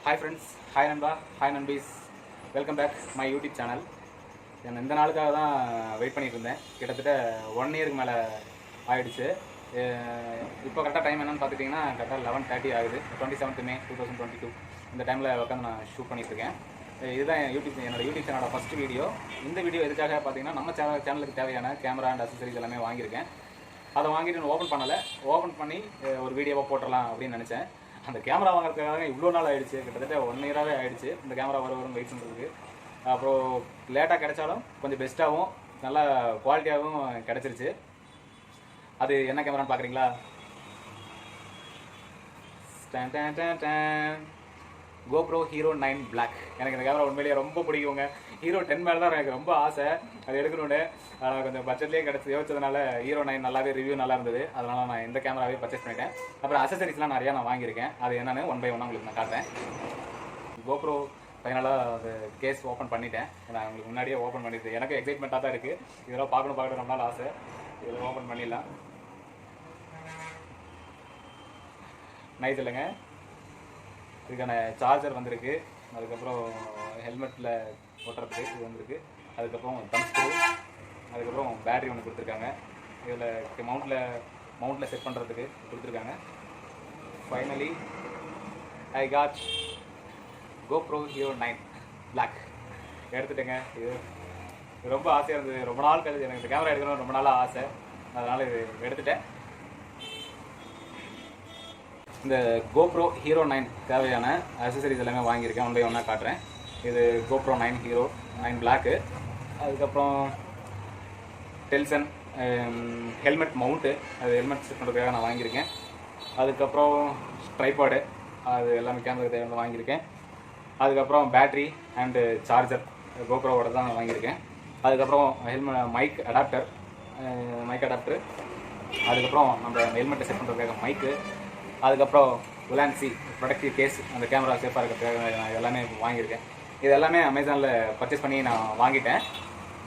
Hi friends, hi Namba, hi Nambis, welcome back my YouTube channel. நான் இந்த நாளுக்காக தான் வெயிட் பண்ணிட்டு இருந்தேன். கிட்டத்தட்ட 1 இயருக்கு மேலே ஆயிடுச்சு. இப்போ கரெக்டாக டைம் என்னன்னு பார்த்துட்டிங்கன்னா கரெக்டாக 11:30 ஆகுது. 27th May 2022 இந்த டைமில் உட்காந்து நான் ஷூட் பண்ணிட்டுருக்கேன். இதுதான் என்னோட யூடியூப் சேனலோட ஃபஸ்ட் வீடியோ. இந்த வீடியோ எதுக்காக பார்த்தீங்கன்னா நம்ம சேனலுக்கு தேவையான கேமரா அண்ட் அக்சசரிஸ் எல்லாமே வாங்கியிருக்கேன். அதை வாங்கிட்டு நான் ஓப்பன் பண்ணலை. ஓப்பன் பண்ணி ஒரு வீடியோவாக போட்டுடலாம் அப்படின்னு நினச்சேன். அந்த கேமரா வாங்குறதுக்காக இவ்வளோ நாள் ஆகிடுச்சு, கிட்டத்தட்ட 1 இயராகவே ஆகிடுச்சு இந்த கேமரா வரும் வெயிட் பண்ணுறதுக்கு. அப்புறம் லேட்டாக கிடைச்சாலும் கொஞ்சம் பெஸ்ட்டாகவும் நல்லா குவாலிட்டியாகவும் கிடச்சிருச்சு. அது என்ன கேமரான்னு பார்க்குறீங்களா? GoPro Hero 9 Black. எனக்கு இந்த கேமரா உண்மையிலேயே ரொம்ப பிடிக்குங்க. Hero 10 மேலே தான் எனக்கு ரொம்ப ஆசை அது எடுக்கணும்னு. கொஞ்சம் பட்ஜெட்லேயே கிடச்சி யோசிச்சதுனால Hero 9 நல்லாவே ரிவ்யூ நல்லா இருந்தது. அதனால் நான் இந்த கேமராவே பர்ச்சேஸ் பண்ணிட்டேன். அப்புறம் அக்சசரிஸ்லாம் நிறையா நான் வாங்கியிருக்கேன். அது என்னென்னு 1 by 1 உங்களுக்கு நான் காட்டுறேன். GoPro ஃபைனலாக அது கேஸ் ஓப்பன் பண்ணிட்டேன். நான் உங்களுக்கு முன்னாடியே ஓப்பன் பண்ணிட்டேன். எனக்கு எக்ஸைட்மெண்ட்டாக தான் இருக்குது. இதெல்லாம் பார்க்கணும் ரொம்ப நாள் ஆசை. இதில் ஓப்பன் பண்ணிடலாம். நைஸ் இல்லைங்க. இதுக்கான சார்ஜர் வந்திருக்கு. அதுக்கப்புறம் ஹெல்மெட்டில் ஒட்டுறதுக்கு இது வந்திருக்கு. அதுக்கப்புறம் தம் ஸ்க்ரூ, அதுக்கப்புறம் பேட்ரி ஒன்று கொடுத்துருக்காங்க. இதில் மவுண்ட்டில் செட் பண்ணுறதுக்கு கொடுத்துருக்காங்க. Finally I got GoPro Hero 9 Black எடுத்துட்டேங்க. இது ரொம்ப ஆசையாக இருந்தது. ரொம்ப நாள் கழிச்சு எனக்கு இந்த கேமரா எடுக்கணும்னு ரொம்ப நாளாக ஆசை. அதனால் இது எடுத்துட்டேன். இந்த GoPro Hero 9 தேவையான அக்சசரிஸ் எல்லாமே வாங்கியிருக்கேன். 1 by 1 காட்டுறேன். இது GoPro 9 Hero 9 Black. அதுக்கப்புறம் டெல்சன் ஹெல்மெட் மவுண்ட்டு, அது ஹெல்மெட் செட் பண்ணுறதுக்காக நான் வாங்கியிருக்கேன். அதுக்கப்புறம் ட்ரைபாடு, அது எல்லாமே கேமராக்கு தேவையான வாங்கியிருக்கேன். அதுக்கப்புறம் பேட்ரி அண்டு சார்ஜர் GoProவோட தான் நான் வாங்கியிருக்கேன். அதுக்கப்புறம் மைக் அடாப்டர். அதுக்கப்புறம் நம்ம ஹெல்மெட்டை செட் பண்ணுறதுக்காக மைக்கு. அதுக்கப்புறம் உலான்சி ப்ரொடக்டிவ் கேஸ், அந்த கேமரா சேஃபாக இருக்கிறதுக்காக நான் எல்லாமே வாங்கியிருக்கேன். இது எல்லாமே அமேசானில் பர்ச்சேஸ் பண்ணி நான் வாங்கிட்டேன்.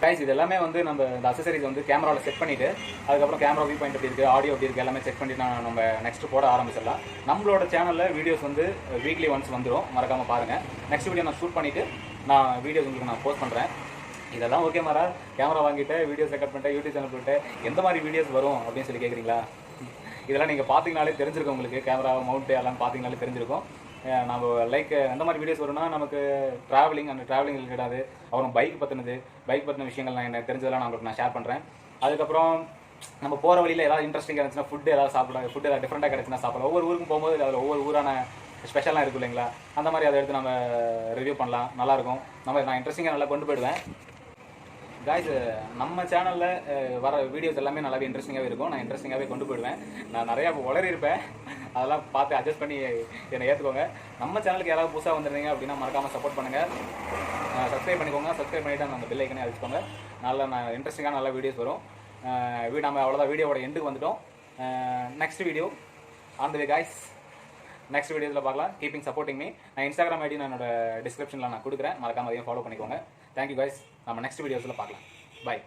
கைஸ் இது எல்லாமே வந்து நம்ம இந்த அக்சசரிஸ் வந்து கேமராவில் செட் பண்ணிவிட்டு அதுக்கப்புறம் கேமரா வியூ பாயிண்ட் எப்படி இருக்குது, ஆடியோ எப்படி இருக்குது எல்லாமே செக் பண்ணிட்டு நம்ம நெக்ஸ்ட் போட ஆரம்பிச்சிடலாம். நம்மளோட சேனலில் வீடியோஸ் வந்து வீக்லி ஒன்ஸ் வந்துடும், மறக்காமல் பாருங்கள். நெக்ஸ்ட் வீடியோ நான் ஷூட் பண்ணிவிட்டு நான் வீடியோஸ் உங்களுக்கு நான் போஸ்ட் பண்ணுறேன். இதெல்லாம் ஓகே மாறா, கேமரா வாங்கிட்டு வீடியோஸ் ரெக்கார்ட் பண்ணிட்டு யூடியூப் சேனல் போட்டு எந்த மாதிரி வீடியோஸ் வரும் அப்படின்னு சொல்லி கேட்குறீங்களா? இதெல்லாம் நீங்கள் பார்த்தீங்கனாலே தெரிஞ்சிருக்கும். உங்களுக்கு கேமரா மவுண்ட்டு எல்லாம் பார்த்தீங்கனாலே தெரிஞ்சிருக்கும். நம்ம லைக் எந்த மாதிரி வீடியோஸ் வரும்னா நமக்கு ட்ராவலிங் ரிலேட்டடாது, அப்புறம் பைக் பற்றின விஷயங்கள் நான் எனக்கு தெரிஞ்சதெல்லாம் நான் உங்களுக்கு ஷேர் பண்ணுறேன். அதுக்கப்புறம் நம்ம போகிற வழியில் ஏதாவது இன்ட்ரெஸ்டிங்காக இருந்துச்சுன்னா ஃபுட்டு ஏதாவது டிஃப்ரெண்ட்டாக கிடச்சுன்னா சாப்பிடலாம். ஒவ்வொரு ஊருக்கும் போகும்போது அதில் ஒவ்வொரு ஊரான ஸ்பெஷலாக இருக்கும் இல்லைங்களா? அந்த மாதிரி அதை எடுத்து நம்ம ரிவ்யூ பண்ணலாம், நல்லாயிருக்கும். நான் இன்ட்ரெஸ்டிங்காக நல்லா கொண்டு போயிடுவேன். காய்ஸ் நம்ம சேனலில் வர வீடியோஸ் எல்லாமே நல்லாவே இன்ட்ரெஸ்டிங்காகவே இருக்கும். நான் இன்ட்ரெஸ்டிங்காகவே கொண்டு போயிடுவேன். நான் நிறையா உளறியிருப்பேன், அதெல்லாம் பார்த்து அட்ஜஸ்ட் பண்ணி என்னை ஏற்றுக்கோங்க. நம்ம சேனலுக்கு யாராவது புதுசாக வந்துருந்தீங்க அப்படின்னா மறக்காமல் சப்போர்ட் பண்ணுங்கள், சப்ஸ்கிரைப் பண்ணிக்கோங்க. சப்ஸ்கிரைப் பண்ணிவிட்டு அந்த பெல் ஐக்கனே அடிச்சுக்கோங்க. நான் இன்ட்ரெஸ்டிங்கான நல்ல வீடியோஸ் வரும். நம்ம அவ்வளோதான், வீடியோவோட எண்டுக்கு வந்துட்டோம். Next video on the way guys. Next வீடியோவில் பார்க்கலாம். Keeping supporting me. நான் இன்ஸ்டாகிராம் ஐடி நான் என்னோட டிஸ்கிரிப்ஷனில் நான் கொடுக்குறேன், மறக்காமல் அதையும் ஃபாலோ பண்ணிக்கோங்க. Thank you guys. நம்ம நெக்ஸ்ட் வீடியோஸில் பார்க்கலாம். பாய்.